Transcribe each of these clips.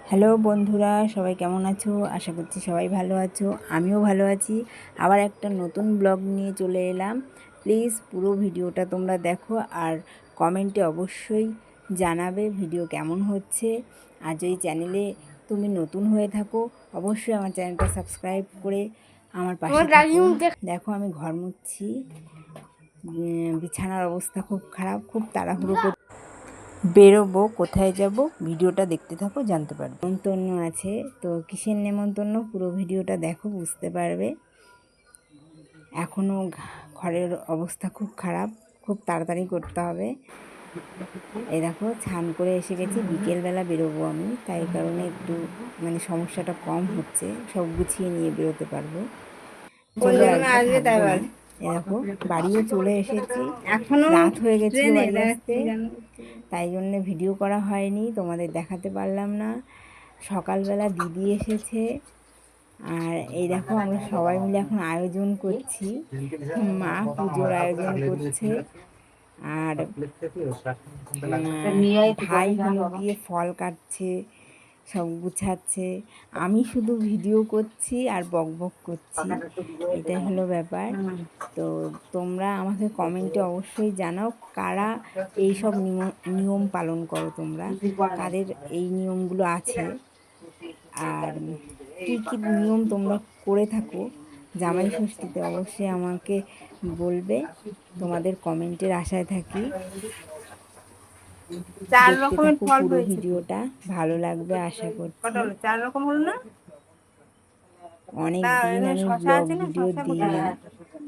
Hello বন্ধুরা, সবাই কেমন আছো? আশা করছি সবাই ভালো আছো, আমিও ভালো আছি। আবার একটা নতুন ব্লগ নিয়ে চলে এলাম। প্লিজ পুরো ভিডিওটা তোমরা দেখো আর কমেন্টে অবশ্যই জানাবে ভিডিও কেমন হচ্ছে। আর যদি চ্যানেলে তুমি নতুন হয়ে থাকো অবশ্যই আমার চ্যানেলটা সাবস্ক্রাইব করে আমার পাশে থাকো। দেখো আমি ঘর মুছছি, বিছানার অবস্থা খুব খারাপ, খুব তাড়াহুড়ো করে বেরোবো। কোথায় যাব ভিডিওটা দেখতে থাকো, জানতে পারবে। নেমন্তন্ন আছে, তো কিসের নেমন্তন্ন পুরো ভিডিওটা দেখো, বুঝতে পারবে। এখনও ঘরের অবস্থা খুব খারাপ, খুব তাড়াতাড়ি করতে হবে। এই দেখো স্নান করে এসে গেছি, বিকেলবেলা বেরোবো আমি, তাই কারণে একটু সমস্যাটা কম হচ্ছে, সব গুছিয়ে নিয়ে বেরোতে পারবো। চলে আসবে তাই বল। দেখো বাড়িও চলে এসেছি, এখনো রাত হয়ে গেছিল বাড়ি আসতে, তাই জন্যে ভিডিও করা হয়নি, তোমাদের দেখাতে পারলাম না। সকালবেলা দিদি এসেছে, আর এই দেখো আমরা সবাই মিলে এখন আয়োজন করছি, মা পুজোর আয়োজন করছে, আর ভাই হলো গিয়ে ফল কাটছে, সব গুছাচ্ছে, আমি শুধু ভিডিও করছি আর বক বক করছি, এটাই হলো ব্যাপার। তো তোমরা আমাকে কমেন্টে অবশ্যই জানাও কারা এই সব নিয়ম পালন করো, তোমরা কাদের এই নিয়মগুলো আছে, আর কী কী নিয়ম তোমরা করে থাকো জামাই ষষ্ঠীতে অবশ্যই আমাকে বলবে। তোমাদের কমেন্টের আশায় থাকি। চার রকমের ফল পুরো ভিডিওটা ভালো লাগবে আশা করছি। 4 রকম হলো না? অনেক দিন আমি ব্লগ ভিডিও দিই না,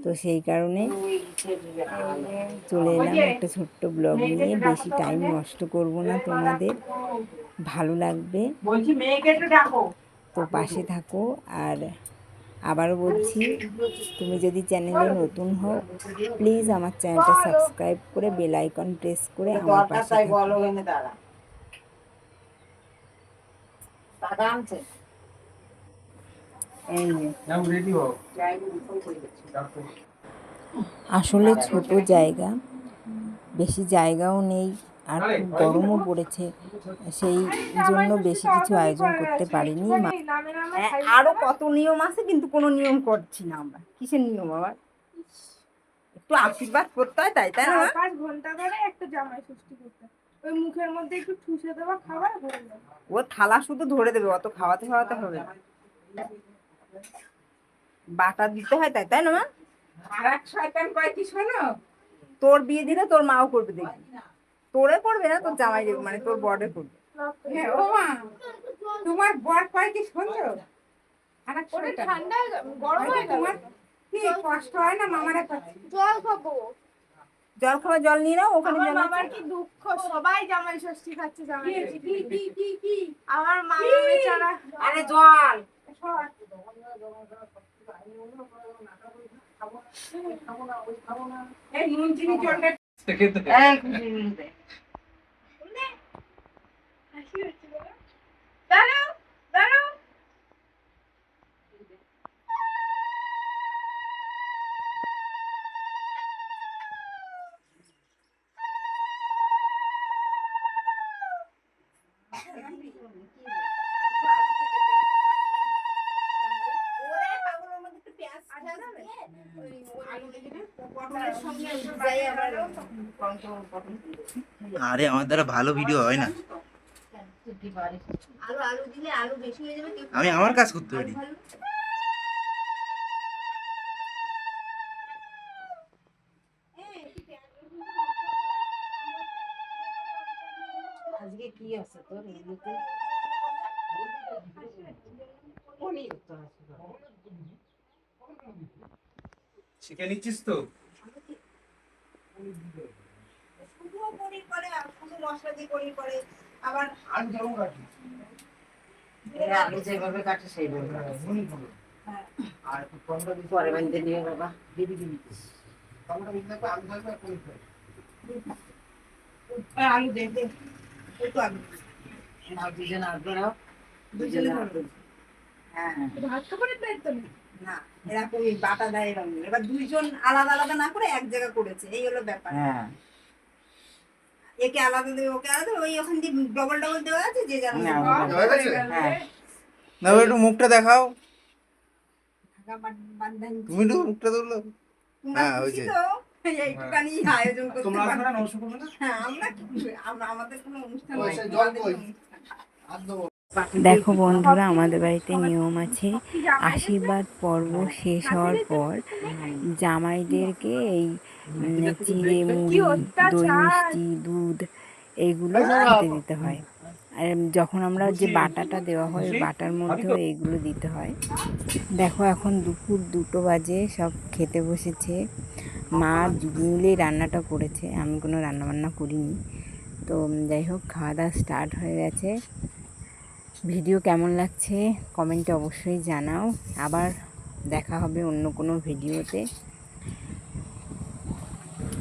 তো সেই কারণে চলে এলাম একটা ছোট্ট ব্লগ নিয়ে। বেশি টাইম নষ্ট করব না, তোমাদের ভালো লাগবে তো পাশে থাকো। আর আবারও বলছি, তুমি যদি চ্যানেলে নতুন হও প্লিজ আমার চ্যানেলটা সাবস্ক্রাইব করে বেল আইকন প্রেস করে আমার পাশে থাকো। আসলে ছোট জায়গা, বেশি জায়গাও নেই, আর খুব গরমও পড়েছে, সেই জন্য বেশি কিছু আয়োজন করতে পারিনি। আরো কত নিয়ম আছে, কিন্তু কোনো নিয়ম করছি না আমরা। কিসের নিয়ম আবার? একটু আশীর্বাদ করতে হয়, তাই তাই না? 5 ঘন্টা ধরে একটা জামাই ষষ্ঠী করতে, ওই মুখের মধ্যে একটু ঠুসে দেওয়া খাবার হয়ে যাবে। ও থালা শুধু ধরে দেবে, অত খাওয়াতে হবে না, বাটা দিতে হয়, তাই তাই না মা? আর এক শয়তান কয় কি শোনো, তোর বিয়ে দিলে তোর মাও করবে, দেখবি তোরে করবে না, তোর জামাই তোর বরে করবে। ও মা, তোমার বর কয় কি শুনছো? ঠান্ডা গরম হয়, তোমার কি কষ্ট হয় না? মামারা জল খাবো, জল খাবার, জল নিয়ে নাও ওখানে। আমার কি দুঃখ, সবাই জামাই ষষ্ঠী খাচ্ছে, জামাই কি আমার মামা বেচারা। আরে জল এই নুন চিনি জলটা দাঁড়াও দাঁড়াও। আরে আমার দ্বারা ভালো ভিডিও হয় না, আমি আমার কাজ করতে পারি। আজকে কি আছে তোর এমনিতে? শিখে নিচ্ছিস তো? শুধু পনির করে, আর শুধু মশলা দিয়ে পনির করে, আবার আলু যেমন কাটি, আলু যেভাবে কাটে সেইভাবে কাটে। হ্যাঁ, আর টমেটো দিতে পরে বানিয়ে নিয়ে বাবা দিবি দিবি টমেটো দিতে তো আলু থাকবে আর পনির থাকবে। আলু দে দে, একটু আলু আর দুজন আসবে না, দুজনে করবে। হ্যাঁ, ভাত খাবারের দায়িত্ব নেই না, এরকম বাটা দেয় এরকম। এবার দুইজন আলাদা আলাদা না করে এক জায়গা করেছে, এই হলো ব্যাপার। হ্যাঁ, একে আলাদা দেবে ওকে আলাদা ওই ওখান দিয়ে ডবল ডবল দেওয়া আছে যে যার মতো। হয়ে গেছে? হ্যাঁ না একটু মুখটা দেখাও, ঢাকা বান্ধা তুমি একটু মুখটা তুললো। হ্যাঁ, হয়েছে। এইটুখানি আয়োজন করতে তোমরা আসবে না, পারবে। নমস্কার করবে না? হ্যাঁ আমরা কি আমরা আমাদের কোনো অনুষ্ঠান ওই নাই, সে জল তোমাদের কই? অনুষ্ঠান। দেখো বন্ধুরা, আমাদের বাড়িতে নিয়ম আছে, আশীর্বাদ পর্ব শেষ হওয়ার পর জামাইদেরকে এই চিড়ে মুড়ি দই মিষ্টি দুধ এইগুলো খেতে দিতে হয়। আর যখন আমরা যে বাটাটা দেওয়া হয় ওই বাটার মধ্যেও এইগুলো দিতে হয়। দেখো এখন দুপুর 2টো বাজে, সব খেতে বসেছে। মা মিলেই রান্নাটা করেছে, আমি কোনো রান্নাবান্না করিনি। তো যাই হোক, খাওয়া দাওয়া স্টার্ট হয়ে গেছে। ভিডিও কেমন লাগছে কমেন্টে অবশ্যই জানাও। আবার দেখা হবে অন্য কোনো ভিডিওতে।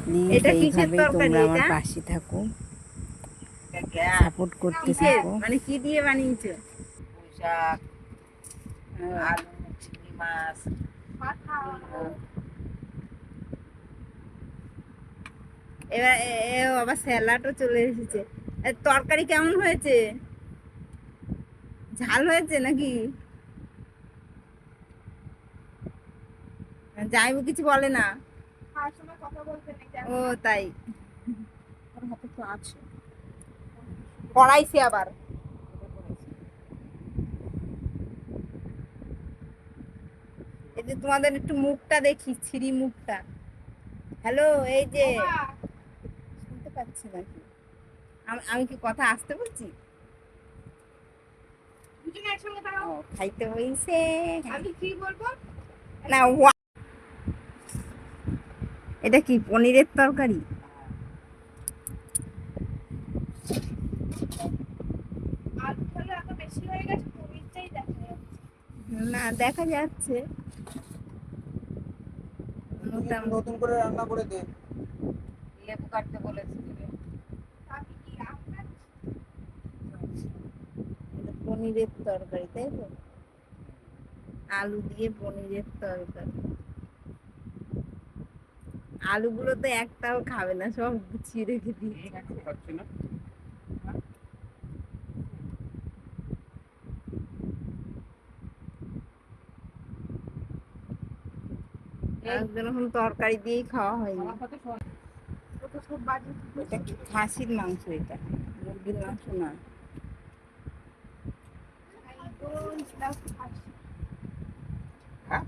প্লিজ এইভাবেই তোমরা আমার পাশে থাকো, সাপোর্ট করতে থাকো। মানে কি দিয়ে বানিয়েছো? শাক, আলু, চিংড়ি মাছ, এবার আবার স্যালাডও চলে এসেছে। তরকারি কেমন হয়েছে? ঝাল হয়েছে নাকি? যাইবো কিছু বলে না? ও তাই, পড়াইছে আবার। এই যে তোমাদের একটু মুখটা দেখি, ছিরি মুখটা। হ্যালো, এই যে শুনতে পাচ্ছি নাকি? আমি কি কথা আসতে বলছি? ও, খাইতে হইছে। আমি কি বলবো না, এটা কি পনিরের তরকারি? না দেখা যাচ্ছে মোটামুটি। নতুন করে রান্না করে দে। লেবু কাটতে বলেছে। এটা পনিরের তরকারি তাই তো, আলু দিয়ে পনিরের তরকারি। আলুগুলো তো একটাও খাবে না, সব গুছিয়ে রেখে দিয়েছে। খাচ্ছি না। একজন এখন তরকারি দিয়েই খাওয়া হয়নি। এটা কি খাসির মাংস? এটা মুরগির মাংস না। হ্যাঁ?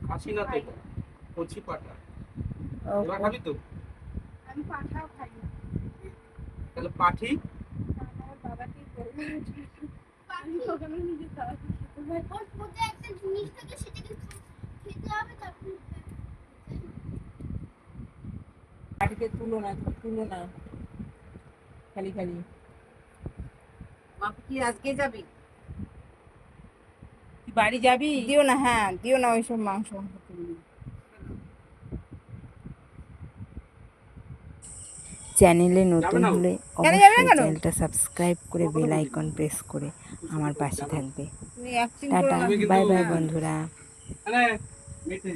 খাসি না তো এটা, কচি পাটা। এবার খাবি তো? তাহলে পাঠি? বাড়িতে তুলো না খালি খালি। মা কি আজকে যাবি? তুই বাড়ি যাবি? দিও না, হ্যাঁ দিও না ওইসব মাংস। চ্যানেলে নতুন যাবে না? হলে কেন যাবে না অবশ্যই কেন? চ্যানেলটা সাবস্ক্রাইব করে বেল আইকন প্রেস করে আমার পাশে থাকবে। তুমি অ্যাক্টিং করো টাটা, না। বাই বাই বন্ধুরা। মানে মিঠে